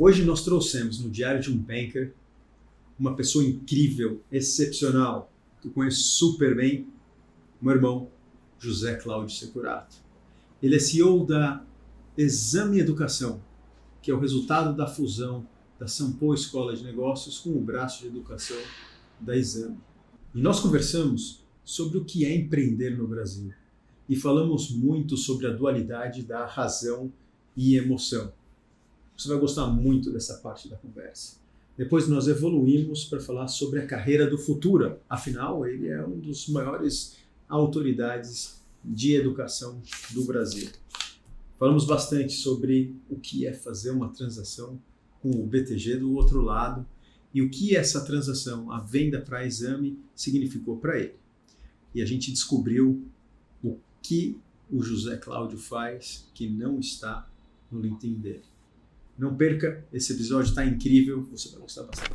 Hoje nós trouxemos no Diário de um Banker uma pessoa incrível, excepcional, que eu conheço super bem, meu irmão José Cláudio Securato. Ele é CEO da Exame Educação, que é o resultado da fusão da Sampo Escola de Negócios com o braço de educação da Exame. E nós conversamos sobre o que é empreender no Brasil e falamos muito sobre a dualidade da razão e emoção. Você vai gostar muito dessa parte da conversa. Depois nós evoluímos para falar sobre a carreira do futuro. Afinal, ele é um dos maiores autoridades de educação do Brasil. Falamos bastante sobre o que é fazer uma transação com o BTG do outro lado e o que essa transação, a venda para a Exame, significou para ele. E a gente descobriu o que o José Cláudio faz que não está no LinkedIn dele. Não perca, esse episódio está incrível, você vai gostar bastante.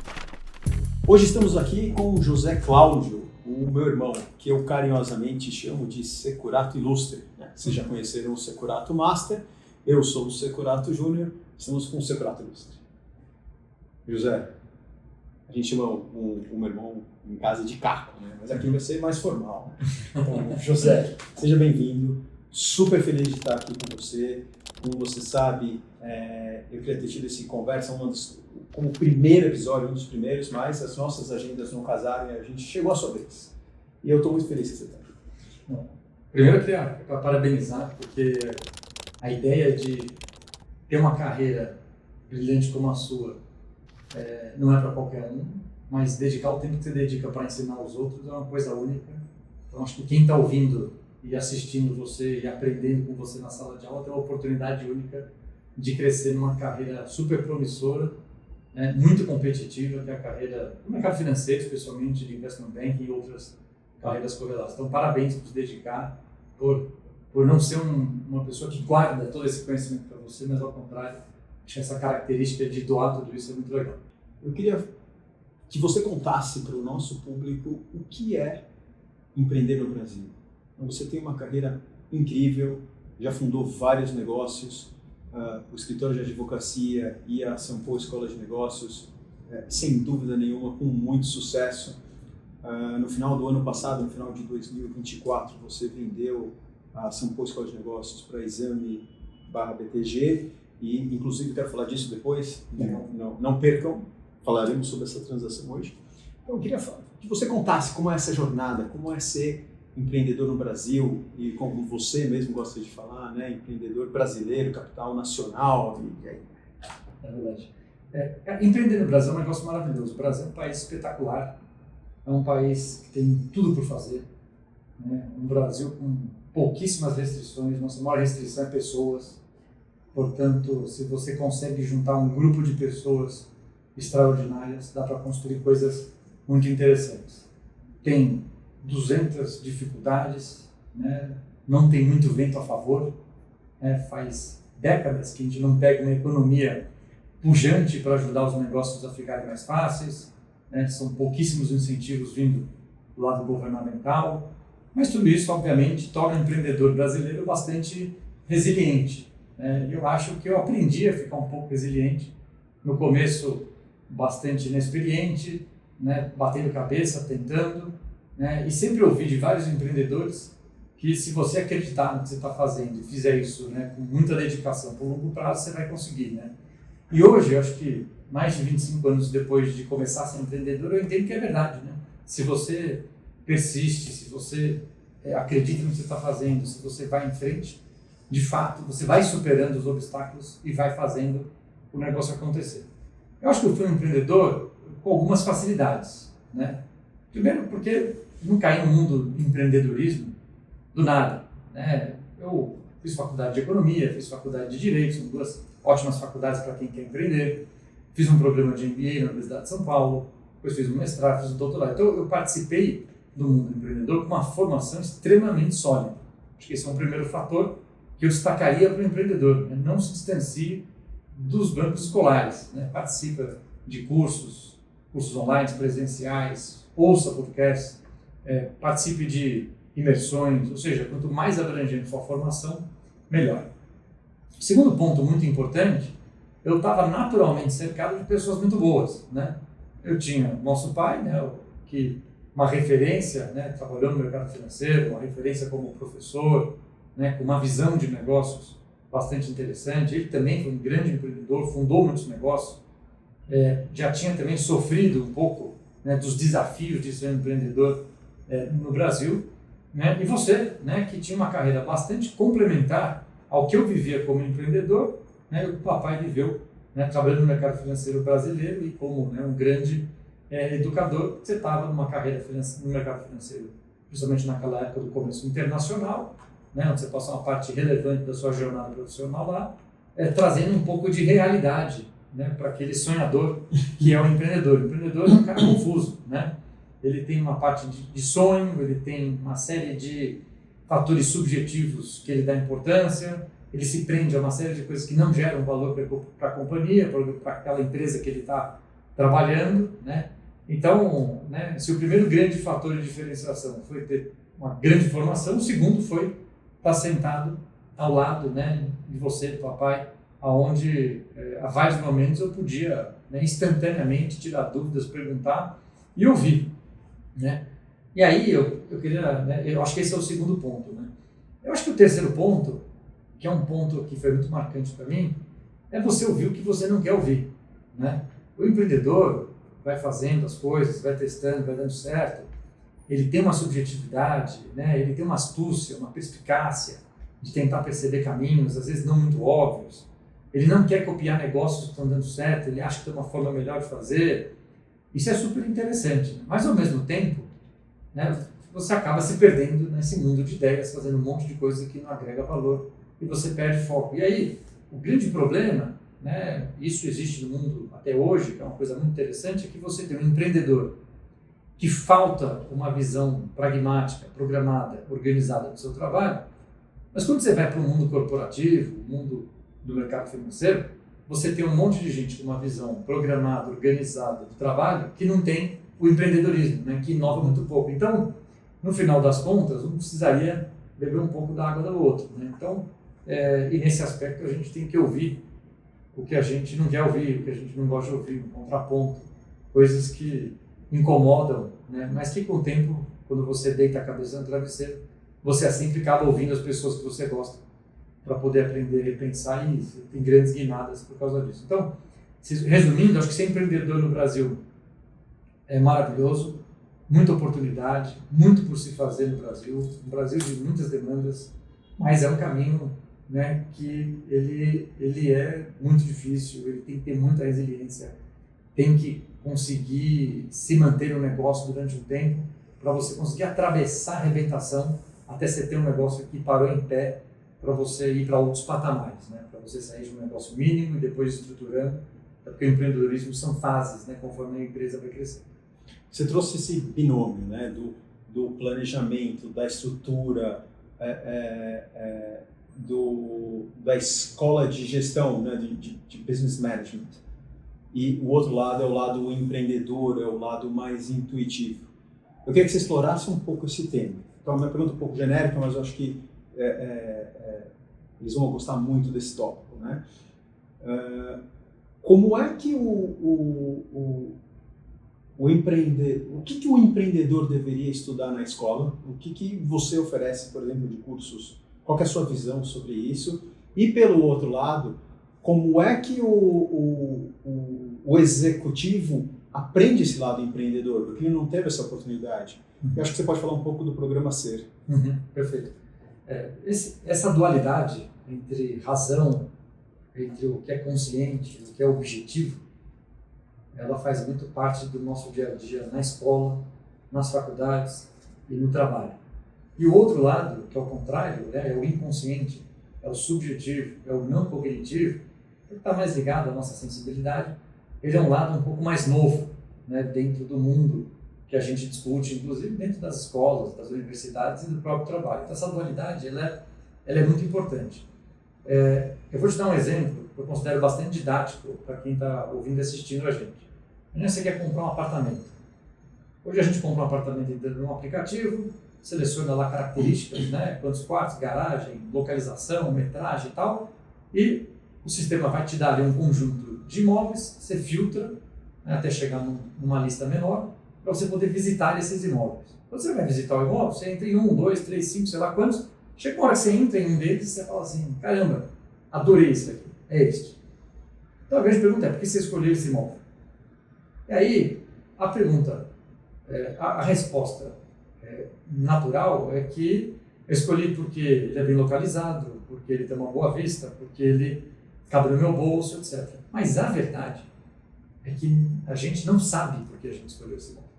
Hoje estamos aqui com o José Cláudio, o meu irmão, que eu carinhosamente chamo de Securato Ilustre. Né? Vocês já conheceram o Securato Master, eu sou o Securato Júnior, estamos com o Securato Ilustre. José, a gente chama o meu irmão em casa de Caco, né? Mas aqui vai ser mais formal. Então, José, seja bem-vindo, super feliz de estar aqui com você. Como você sabe, eu queria ter tido essa conversa como primeiro episódio, um dos primeiros, mas as nossas agendas não casaram e a gente chegou à sua vez. E eu estou muito feliz que você está aqui. Primeiro eu queria parabenizar, porque a ideia de ter uma carreira brilhante como a sua não é para qualquer um, mas dedicar o tempo que você dedica para ensinar os outros é uma coisa única. Então acho que quem está ouvindo e assistindo você e aprendendo com você na sala de aula tem uma oportunidade única de crescer numa carreira super promissora, né, muito competitiva, que é a carreira no mercado financeiro, especialmente de investment banking e outras carreiras correlatas. Então, parabéns por se dedicar, por não ser uma pessoa que guarda todo esse conhecimento para você, mas ao contrário, acho que essa característica de doar tudo isso é muito legal. Eu queria que você contasse para o nosso público o que é empreender no Brasil. Você tem uma carreira incrível, já fundou vários negócios, o escritório de advocacia e a Sampo Escola de Negócios, sem dúvida nenhuma, com muito sucesso. No final do ano passado, no final de 2024, você vendeu a Sampo Escola de Negócios para a Exame/BTG e, inclusive, quero falar disso depois, não percam, falaremos sobre essa transação hoje. Então, eu queria que você contasse como é essa jornada, como é ser empreendedor no Brasil e como você mesmo gosta de falar, né, empreendedor brasileiro, capital nacional. É verdade. Empreender no Brasil é um negócio maravilhoso. O Brasil é um país espetacular, é um país que tem tudo por fazer, né? Um Brasil com pouquíssimas restrições, nossa maior restrição é pessoas. Portanto, se você consegue juntar um grupo de pessoas extraordinárias, dá para construir coisas muito interessantes. Tem 200 dificuldades, né? Não tem muito vento a favor, né? Faz décadas que a gente não pega uma economia pujante para ajudar os negócios a ficarem mais fáceis, né? São pouquíssimos incentivos vindo do lado governamental, mas tudo isso, obviamente, torna o empreendedor brasileiro bastante resiliente, né? E eu acho que eu aprendi a ficar um pouco resiliente, no começo bastante inexperiente, né? Batendo cabeça, tentando, né? E sempre ouvi de vários empreendedores que se você acreditar no que você está fazendo e fizer isso, né, com muita dedicação por longo prazo, você vai conseguir, né? E hoje, eu acho que mais de 25 anos depois de começar a ser empreendedor, eu entendo que é verdade, né? Se você persiste, se você acredita no que você está fazendo, se você vai em frente, de fato, você vai superando os obstáculos e vai fazendo o negócio acontecer. Eu acho que eu fui um empreendedor com algumas facilidades, né? Primeiro porque não caí no mundo do empreendedorismo do nada, né? Eu fiz faculdade de economia, fiz faculdade de direito, são duas ótimas faculdades para quem quer empreender. Fiz um programa de MBA na Universidade de São Paulo, depois fiz um mestrado, fiz um doutorado. Então eu participei do mundo empreendedor com uma formação extremamente sólida. Acho que esse é um primeiro fator que eu destacaria para o empreendedor, né? Não se distancie dos bancos escolares, né? Participa de cursos online, presenciais, ouça podcasts, participe de imersões, ou seja, quanto mais abrangente sua formação, melhor. O segundo ponto muito importante eu estava naturalmente cercado de pessoas muito boas, né? Eu tinha nosso pai, né, que uma referência, né, trabalhou no mercado financeiro, uma referência como professor, né, com uma visão de negócios bastante interessante. Ele também foi um grande empreendedor, fundou muitos negócios, já tinha também sofrido um pouco, né, dos desafios de ser um empreendedor no Brasil, né? E você, né, que tinha uma carreira bastante complementar ao que eu vivia como empreendedor, né, o papai viveu, né, trabalhando no mercado financeiro brasileiro e como, né, um grande educador. Você estava numa carreira no mercado financeiro, principalmente naquela época do comércio internacional, né, onde você passou uma parte relevante da sua jornada profissional lá, trazendo um pouco de realidade, né, para aquele sonhador que é o empreendedor. O empreendedor é um cara confuso, né? Ele tem uma parte de sonho, ele tem uma série de fatores subjetivos que ele dá importância, ele se prende a uma série de coisas que não geram valor para a companhia, para aquela empresa que ele está trabalhando, né? Então, né, se o primeiro grande fator de diferenciação foi ter uma grande formação, o segundo foi estar sentado ao lado, né, de você, do papai, aonde a vários momentos eu podia, né, instantaneamente tirar dúvidas, perguntar e ouvir, né? E aí eu queria, né, eu acho que esse é o segundo ponto, né? Eu acho que o terceiro ponto, que é um ponto que foi muito marcante para mim, é você ouvir o que você não quer ouvir, né? O empreendedor vai fazendo as coisas, vai testando, vai dando certo, ele tem uma subjetividade, né? Ele tem uma astúcia, uma perspicácia de tentar perceber caminhos, às vezes não muito óbvios. Ele não quer copiar negócios que estão dando certo, ele acha que tem uma forma melhor de fazer. Isso é super interessante, né? Mas ao mesmo tempo, né, você acaba se perdendo nesse mundo de ideias, fazendo um monte de coisa que não agrega valor e você perde foco. E aí, o grande problema, né, isso existe no mundo até hoje, que é uma coisa muito interessante, é que você tem um empreendedor que falta uma visão pragmática, programada, organizada do seu trabalho, mas quando você vai para o mundo corporativo, o mundo do mercado financeiro, você tem um monte de gente com uma visão programada, organizada do trabalho, que não tem o empreendedorismo, né, que inova muito pouco. Então, no final das contas, um precisaria beber um pouco da água do outro, né? Então, e nesse aspecto a gente tem que ouvir o que a gente não quer ouvir, o que a gente não gosta de ouvir, um contraponto, coisas que incomodam, né? Mas que com o tempo, quando você deita a cabeça no travesseiro, você sempre acaba ouvindo as pessoas que você gosta para poder aprender, repensar, e tem grandes guinadas por causa disso. Então, resumindo, acho que ser empreendedor no Brasil é maravilhoso, muita oportunidade, muito por se fazer no Brasil, um Brasil de muitas demandas, mas é um caminho, né, que ele é muito difícil, ele tem que ter muita resiliência, tem que conseguir se manter no negócio durante um tempo para você conseguir atravessar a arrebentação até você ter um negócio que parou em pé para você ir para outros patamares, né, para você sair de um negócio mínimo e depois estruturando, porque o empreendedorismo são fases, né, conforme a empresa vai crescer. Você trouxe esse binômio, né, do planejamento, da estrutura, da escola de gestão, né, de business management. E o outro lado é o lado empreendedor, é o lado mais intuitivo. Eu queria que você explorasse um pouco esse tema. Então, é uma pergunta um pouco genérica, mas eu acho que eles vão gostar muito desse tópico, né? Como é que o que o empreendedor deveria estudar na escola? O que você oferece, por exemplo, de cursos? Qual que é a sua visão sobre isso? E pelo outro lado, como é que o executivo aprende esse lado empreendedor? Porque ele não teve essa oportunidade. Eu acho que você pode falar um pouco do programa Ser. Perfeito. Essa dualidade entre razão, entre o que é consciente e o que é objetivo, ela faz muito parte do nosso dia a dia na escola, nas faculdades e no trabalho. E o outro lado, que é o contrário, né, é o inconsciente, é o subjetivo, é o não cognitivo, que está mais ligado à nossa sensibilidade. Ele é um lado um pouco mais novo, né, dentro do mundo que a gente discute, inclusive dentro das escolas, das universidades e do próprio trabalho. Então, essa dualidade ela é muito importante. Eu vou te dar um exemplo que eu considero bastante didático para quem está ouvindo e assistindo a gente. Imagina você quer comprar um apartamento. Hoje a gente compra um apartamento dentro de um aplicativo, seleciona lá características, né, quantos quartos, garagem, localização, metragem e tal, e o sistema vai te dar ali um conjunto de imóveis, você filtra, né, até chegar numa lista menor, para você poder visitar esses imóveis. Quando você vai visitar o imóvel, você entra em 1, 2, 3, 5, sei lá quantos, chega uma hora que você entra em um deles e você fala assim, caramba, adorei isso aqui, é este. Então a grande pergunta é, por que você escolheu esse imóvel? E aí, a pergunta, a resposta natural é que eu escolhi porque ele é bem localizado, porque ele tem uma boa vista, porque ele cabe no meu bolso, etc. Mas a verdade é que a gente não sabe por que a gente escolheu esse imóvel.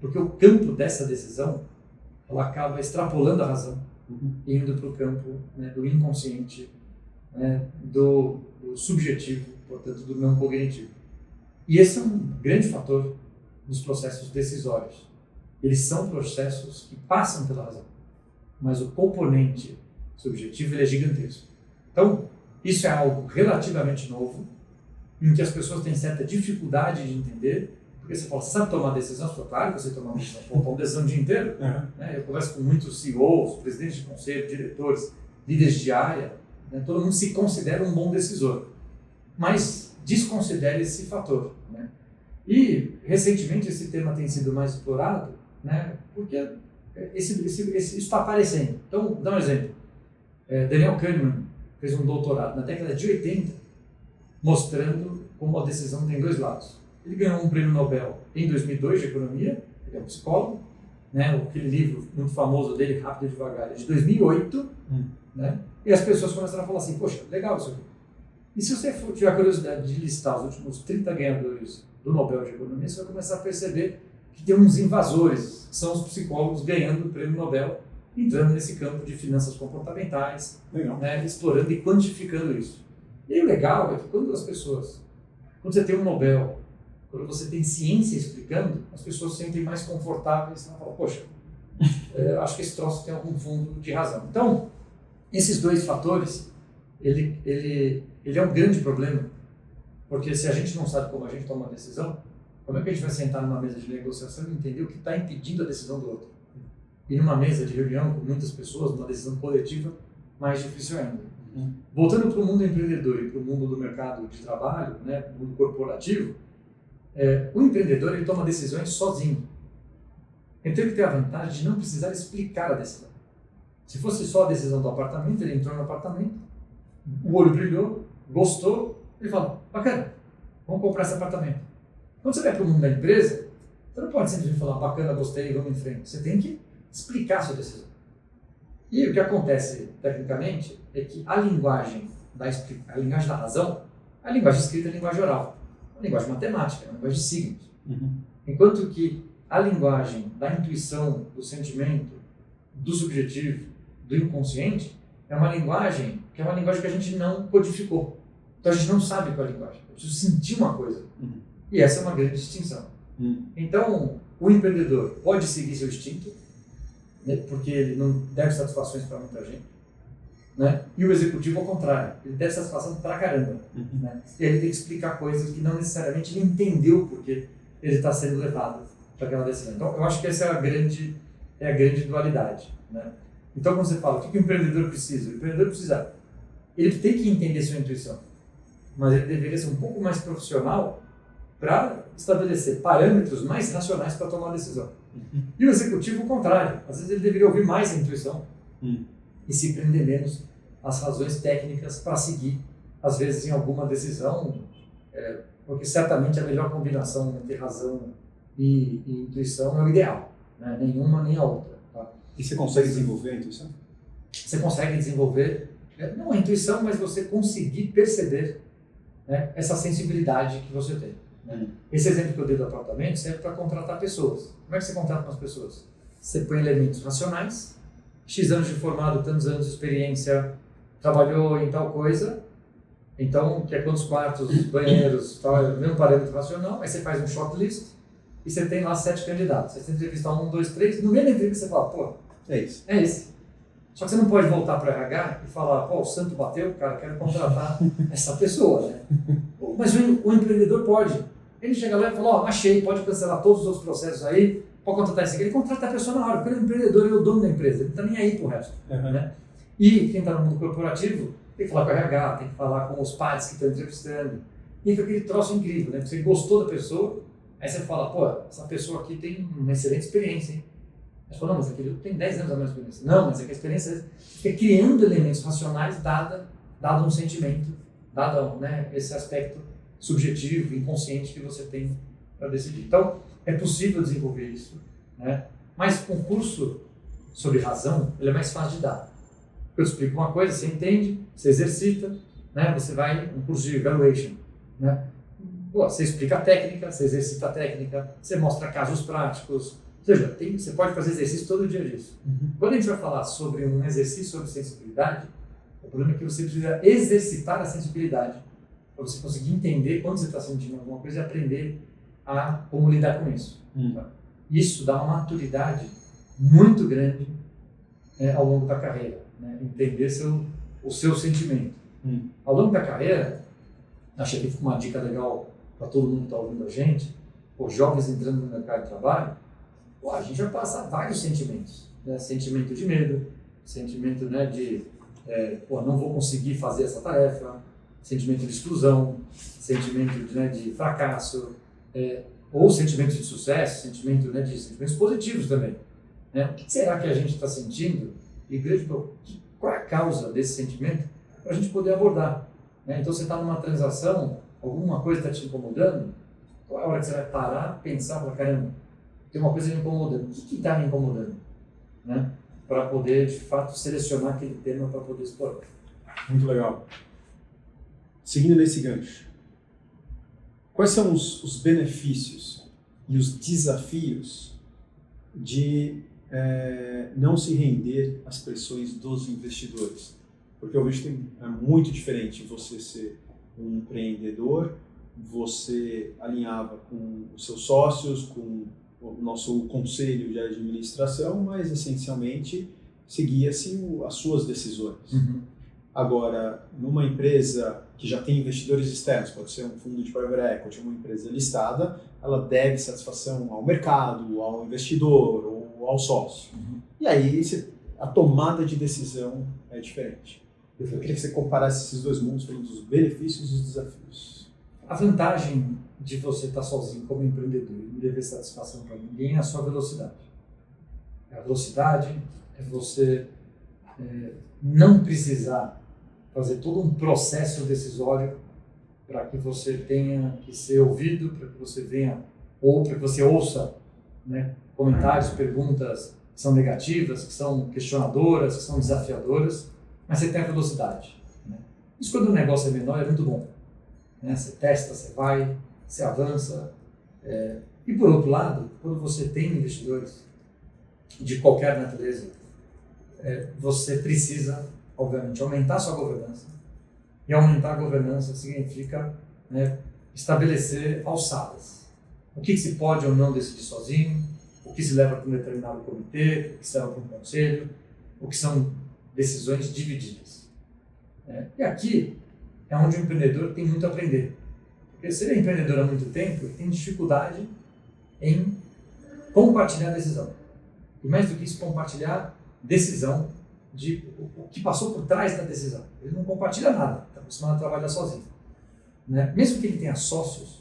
Porque o campo dessa decisão, ela acaba extrapolando a razão, indo para o campo, né, do inconsciente, né, do subjetivo, portanto, do não cognitivo. E esse é um grande fator nos processos decisórios. Eles são processos que passam pela razão, mas o componente subjetivo ele é gigantesco. Então, isso é algo relativamente novo, em que as pessoas têm certa dificuldade de entender, porque você fala, você sabe tomar decisão? Eu falo, claro que você toma uma decisão o dia inteiro. Né? Eu converso com muitos CEOs, presidentes de conselho, diretores, líderes de área, né? Todo mundo se considera um bom decisor, mas desconsidera esse fator. Né? E, recentemente, esse tema tem sido mais explorado, né? Porque isso está aparecendo. Então, vou dar um exemplo. Daniel Kahneman fez um doutorado na década de 80, mostrando como a decisão tem dois lados. Ele ganhou um prêmio Nobel em 2002 de economia, ele é um psicólogo, né? Aquele livro muito famoso dele, Rápido e Devagar, é de 2008, né? E as pessoas começaram a falar assim, poxa, legal isso aqui. E se você tiver a curiosidade de listar os últimos 30 ganhadores do Nobel de Economia, você vai começar a perceber que tem uns invasores, que são os psicólogos ganhando o prêmio Nobel, entrando nesse campo de finanças comportamentais, né? Explorando e quantificando isso. E o legal é que quando você tem um Nobel, quando você tem ciência explicando, as pessoas se sentem mais confortáveis e falam, poxa, acho que esse troço tem algum fundo de razão. Então, esses dois fatores, ele é um grande problema, porque se a gente não sabe como a gente toma uma decisão, como é que a gente vai sentar numa mesa de negociação e entender o que está impedindo a decisão do outro? E numa mesa de reunião com muitas pessoas, numa decisão coletiva, mais difícil ainda. Voltando para o mundo empreendedor e para o mundo do mercado de trabalho, né, o mundo corporativo, o empreendedor ele toma decisões sozinho. Ele tem que ter a vantagem de não precisar explicar a decisão. Se fosse só a decisão do apartamento, ele entrou no apartamento, o olho brilhou, gostou, ele fala, bacana, vamos comprar esse apartamento. Quando você vai para o mundo da empresa, você não pode simplesmente falar, bacana, gostei, vamos em frente. Você tem que explicar a sua decisão. E o que acontece, tecnicamente, é que a linguagem da razão, a linguagem escrita é a linguagem oral, a linguagem matemática, a linguagem de signos. Enquanto que a linguagem da intuição, do sentimento, do subjetivo, do inconsciente, é uma linguagem que a gente não codificou. Então a gente não sabe qual é a linguagem. Eu preciso sentir uma coisa. E essa é uma grande distinção. Então, o empreendedor pode seguir seu instinto, né, porque ele não deve satisfações para muita gente. Né? E o executivo, ao contrário, ele deve satisfação pra caramba. Né? E ele tem que explicar coisas que não necessariamente ele entendeu porque ele está sendo levado para aquela decisão. Então, eu acho que essa é a grande dualidade. Né? Então, quando você fala, o que o empreendedor precisa? O empreendedor precisa, ele tem que entender sua intuição, mas ele deveria ser um pouco mais profissional para estabelecer parâmetros mais racionais para tomar a decisão. E o executivo, o contrário. Às vezes ele deveria ouvir mais a intuição e se prender menos às razões técnicas para seguir, às vezes, em alguma decisão, porque certamente a melhor combinação entre razão e intuição é o ideal, né? Nenhuma nem a outra. Tá? E você consegue desenvolver a intuição? Você consegue desenvolver, não a intuição, mas você conseguir perceber, né, essa sensibilidade que você tem. Né? Esse exemplo que eu dei do apartamento serve para contratar pessoas. Como é que você contrata umas pessoas? Você põe elementos racionais, X anos de formado, tantos anos de experiência, trabalhou em tal coisa, então, quer quantos quartos, banheiros, tal, mesmo parâmetro racional, aí você faz um shortlist e você tem lá 7 candidatos. Aí você entrevista 1, 2, 3, no meio da entrevista você fala, pô, é esse. Só que você não pode voltar para o RH e falar, pô, o santo bateu, cara, quero contratar essa pessoa, né? Mas o empreendedor pode. Ele chega lá e fala, ó, achei, pode cancelar todos os outros processos aí, pode contratar esse aqui. Ele contrata a pessoa na hora, porque o empreendedor é o dono da empresa, ele não está nem aí pro resto. Né? E quem está no mundo corporativo, tem que falar com o RH, tem que falar com os pares que estão entrevistando. E fica aquele troço incrível, né? Você gostou da pessoa, aí você fala, pô, essa pessoa aqui tem uma excelente experiência, hein? Aí você fala, não, mas aquele tem 10 anos a mesma experiência. Não, mas é que a experiência fica criando elementos racionais dado um sentimento, dado, né, esse aspecto subjetivo, inconsciente que você tem para decidir. Então, é possível desenvolver isso, né? Mas um curso sobre razão, ele é mais fácil de dar. Eu te explico uma coisa, você entende, você exercita, né? Você vai, um curso de evaluation, né? Pô, você explica a técnica, você exercita a técnica, você mostra casos práticos, ou seja, você pode fazer exercício todo dia disso. Quando a gente vai falar sobre um exercício sobre sensibilidade, o problema é que você precisa exercitar a sensibilidade para você conseguir entender quando você está sentindo alguma coisa e aprender a como lidar com isso. Tá? Isso dá uma maturidade muito grande ao longo da carreira, né? Entender o seu sentimento. Ao longo da carreira, achei que fica uma dica legal para todo mundo que está ouvindo a gente, os jovens entrando no mercado de trabalho, a gente vai passar vários sentimentos, né? Sentimento de medo, sentimento, né, de não vou conseguir fazer essa tarefa, sentimento de exclusão, sentimento de fracasso, ou sentimento de sucesso, sentimento, né, de sentimentos positivos também. Né? O que será que a gente está sentindo? E veja qual é a causa desse sentimento para a gente poder abordar. Né? Então você está numa transação, alguma coisa está te incomodando, qual é a hora que você vai parar, pensar, falar, caramba, tem uma coisa me incomodando, o que está me incomodando? Né? Para poder, de fato, selecionar aquele tema para poder explorar. Muito legal. Seguindo nesse gancho, quais são os benefícios e os desafios de não se render às pressões dos investidores? Porque eu vejo que é muito diferente você ser um empreendedor, você alinhava com os seus sócios, com o nosso conselho de administração, mas essencialmente seguia-se as suas decisões. Agora, numa empresa que já tem investidores externos, pode ser um fundo de private equity, uma empresa listada, ela deve satisfação ao mercado, ao investidor ou ao sócio. E aí a tomada de decisão é diferente. Eu queria que você comparasse esses dois mundos, falando dos benefícios e dos desafios. A vantagem de você estar sozinho como empreendedor e não dever satisfação para ninguém é a sua velocidade. A velocidade é você não precisar fazer todo um processo decisório para que você tenha que ser ouvido, para que você venha, ou para que você ouça, né, comentários, perguntas que são negativas, que são questionadoras, que são desafiadoras, mas você tem a velocidade. Né? Isso quando o negócio é menor é muito bom. Né? Você testa, você vai, você avança. E por outro lado, quando você tem investidores de qualquer natureza, você precisa, obviamente, aumentar a sua governança. E aumentar a governança significa, né, estabelecer alçadas. O que se pode ou não decidir sozinho, o que se leva para um determinado comitê, o que se leva para um conselho, o que são decisões divididas. E aqui é onde o empreendedor tem muito a aprender. Porque se ele é empreendedor há muito tempo, ele tem dificuldade em compartilhar a decisão. E mais do que isso, compartilhar decisão de o que passou por trás da decisão. Ele não compartilha nada, está acostumado a trabalhar sozinho. Né? Mesmo que ele tenha sócios,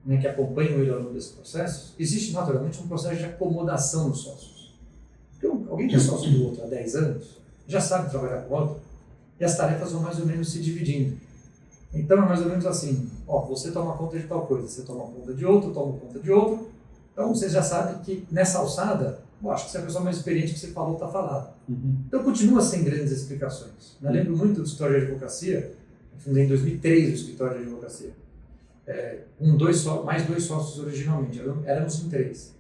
né, que acompanham ele ao longo desse processo, existe naturalmente um processo de acomodação dos sócios. Porque alguém que é sócio do outro há 10 anos, já sabe trabalhar com o outro, e as tarefas vão mais ou menos se dividindo. Então é mais ou menos assim, você toma conta de tal coisa, você toma conta de outro, eu tomo conta de outro, então você já sabe que nessa alçada, acho que se a pessoa mais experiente que você falou está falada. Então continua sem grandes explicações. Eu lembro muito do escritório de advocacia, eu fundei em 2003 o escritório de advocacia, mais dois sócios originalmente, éramos em 3.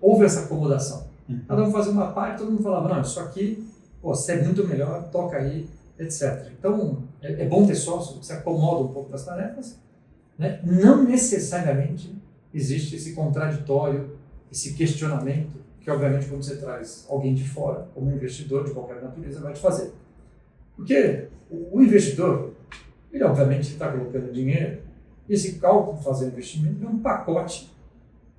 Houve essa acomodação. Cada um fazia uma parte, todo mundo falava, não, isso aqui, você é muito melhor, toca aí, etc. Então, é bom ter sócio, você acomoda um pouco das tarefas, né? Não necessariamente existe esse contraditório, esse questionamento, que obviamente quando você traz alguém de fora, como um investidor de qualquer natureza, vai te fazer. Porque o investidor, ele obviamente está colocando dinheiro, e esse cálculo de fazer investimento é um pacote,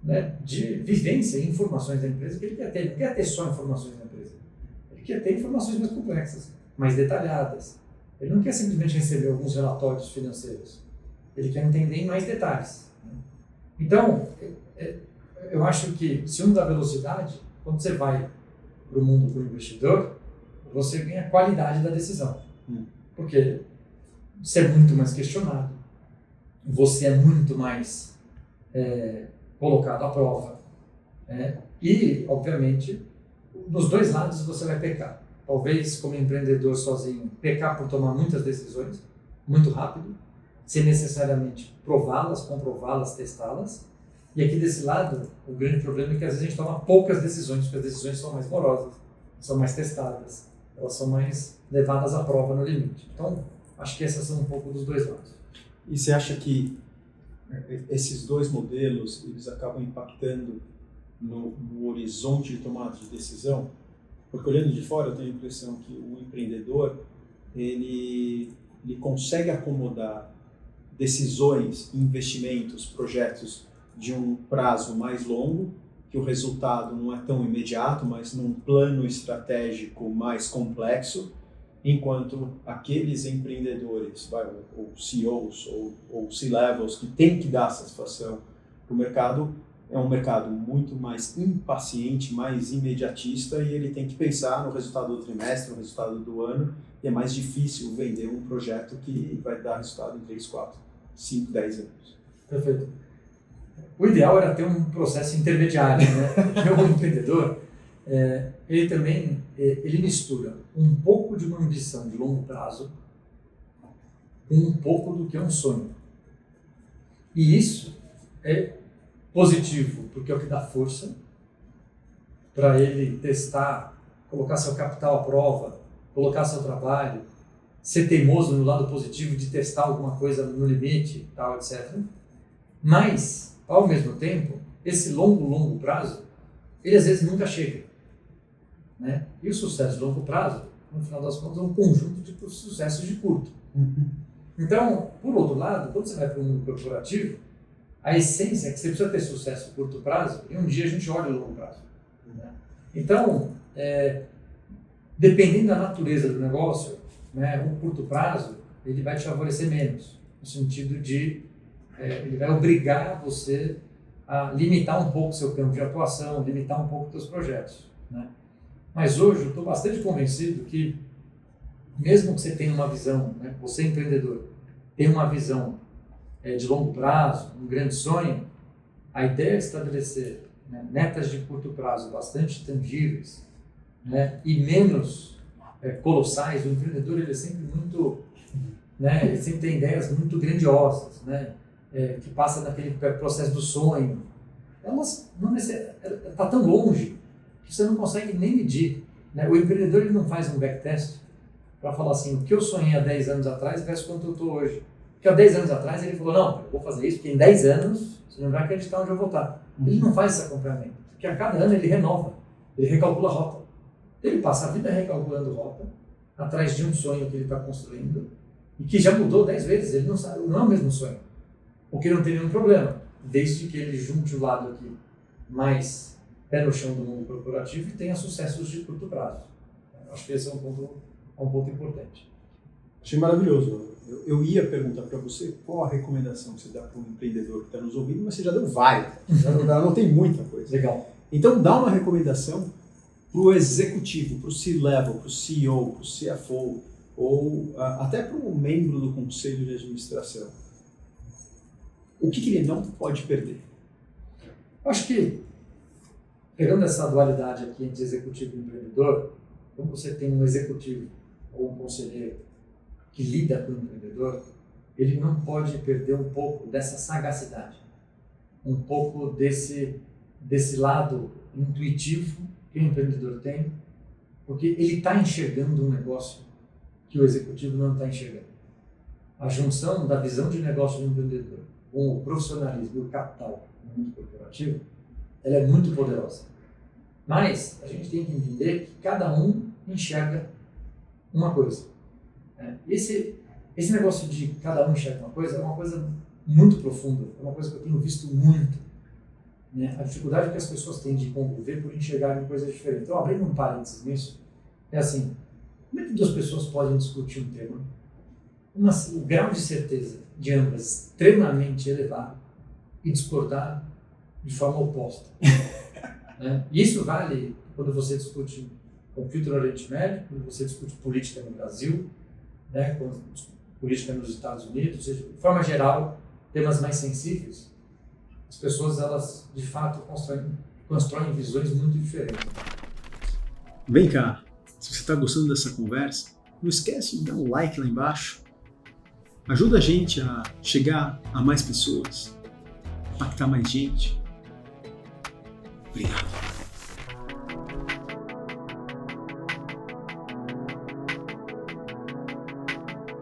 né, de vivência e informações da empresa que ele quer ter. Ele não quer ter só informações da empresa. Ele quer ter informações mais complexas, mais detalhadas, Ele não quer simplesmente receber alguns relatórios financeiros. Ele quer entender em mais detalhes. Então, eu acho que, se um dá velocidade, quando você vai para o mundo do investidor, você ganha qualidade da decisão. Porque você é muito mais questionado, você é muito mais colocado à prova. E, obviamente, nos dois lados você vai pecar. Talvez, como empreendedor sozinho, pecar por tomar muitas decisões, muito rápido, sem necessariamente prová-las, comprová-las, testá-las. E aqui desse lado, o grande problema é que às vezes a gente toma poucas decisões, porque as decisões são mais morosas, são mais testadas, elas são mais levadas à prova no limite. Então, acho que essas são um pouco dos dois lados. E você acha que esses dois modelos, eles acabam impactando no horizonte de tomada de decisão? Porque olhando de fora, eu tenho a impressão que o empreendedor, ele consegue acomodar decisões, investimentos, projetos de um prazo mais longo, que o resultado não é tão imediato, mas num plano estratégico mais complexo, enquanto aqueles empreendedores, ou CEOs, ou C-levels, que têm que dar satisfação para o mercado, é um mercado muito mais impaciente, mais imediatista, e ele tem que pensar no resultado do trimestre, no resultado do ano, e é mais difícil vender um projeto que vai dar resultado em 3, 4, 5, 10 anos. Perfeito. O ideal era ter um processo intermediário, né? Porque o empreendedor, ele também ele mistura um pouco de uma ambição de longo prazo com um pouco do que é um sonho. E isso é positivo, porque é o que dá força para ele testar, colocar seu capital à prova, colocar seu trabalho, ser teimoso no lado positivo de testar alguma coisa no limite, tal, etc. Mas, ao mesmo tempo, esse longo prazo, ele às vezes nunca chega. Né? E o sucesso de longo prazo, no final das contas, é um conjunto de sucessos de curto. Então, por outro lado, quando você vai para o mundo corporativo, a essência é que você precisa ter sucesso a curto prazo e um dia a gente olha o longo prazo. Né? Então, dependendo da natureza do negócio, né, o curto prazo ele vai te favorecer menos, no sentido de ele vai obrigar você a limitar um pouco o seu campo de atuação, limitar um pouco os seus projetos. Né? Mas hoje eu estou bastante convencido que, mesmo que você tenha uma visão, né, você empreendedor, tem uma visão de longo prazo, um grande sonho, a ideia é estabelecer metas de curto prazo bastante tangíveis, né, e menos colossais. O empreendedor ele é sempre muito, né, ele sempre tem ideias muito grandiosas, né, que passa daquele processo do sonho. Elas não está tão longe que você não consegue nem medir. Né? O empreendedor ele não faz um backtest para falar assim, o que eu sonhei há 10 anos atrás versus quanto eu estou hoje. Porque há 10 anos atrás ele falou, não, eu vou fazer isso, porque em 10 anos você não vai acreditar onde eu vou estar. Ele não faz esse acompanhamento, porque a cada ano ele renova, ele recalcula a rota. Ele passa a vida recalculando rota, atrás de um sonho que ele está construindo, e que já mudou 10 vezes, ele não sabe, não é o mesmo sonho. O que não tem nenhum problema, desde que ele junte o lado aqui mais pé no chão do mundo corporativo e tenha sucessos de curto prazo. Eu acho que esse é um ponto importante. Achei maravilhoso. Eu ia perguntar para você qual a recomendação que você dá para um empreendedor que está nos ouvindo, mas você já deu várias. Já não tem muita coisa. Legal. Então, dá uma recomendação para o executivo, para o C-level, para o CEO, para o CFO, ou até para um membro do conselho de administração. O que ele não pode perder? Eu acho que, pegando essa dualidade aqui entre executivo e empreendedor, quando você tem um executivo ou um conselheiro que lida com o empreendedor, ele não pode perder um pouco dessa sagacidade, um pouco desse lado intuitivo que o empreendedor tem, porque ele está enxergando um negócio que o executivo não está enxergando. A junção da visão de negócio do empreendedor com o profissionalismo e o capital no mundo corporativo, ela é muito poderosa. Mas a gente tem que entender que cada um enxerga uma coisa. Esse negócio de cada um enxerga uma coisa é uma coisa muito profunda, é uma coisa que eu tenho visto muito. Né? A dificuldade que as pessoas têm de conviver por enxergarem coisas diferentes. Então, abrindo um parênteses nisso, é assim, como é que duas pessoas podem discutir um tema o grau de certeza de ambas extremamente elevado e discordar de forma oposta. Né? E isso vale quando você discute conflito no Oriente Médio, quando você discute política no Brasil, né? Quando política nos Estados Unidos, ou seja, de forma geral, temas mais sensíveis, as pessoas, elas, de fato, constroem visões muito diferentes. Vem cá, se você está gostando dessa conversa, não esquece de dar um like lá embaixo. Ajuda a gente a chegar a mais pessoas, impactar mais gente. Obrigado.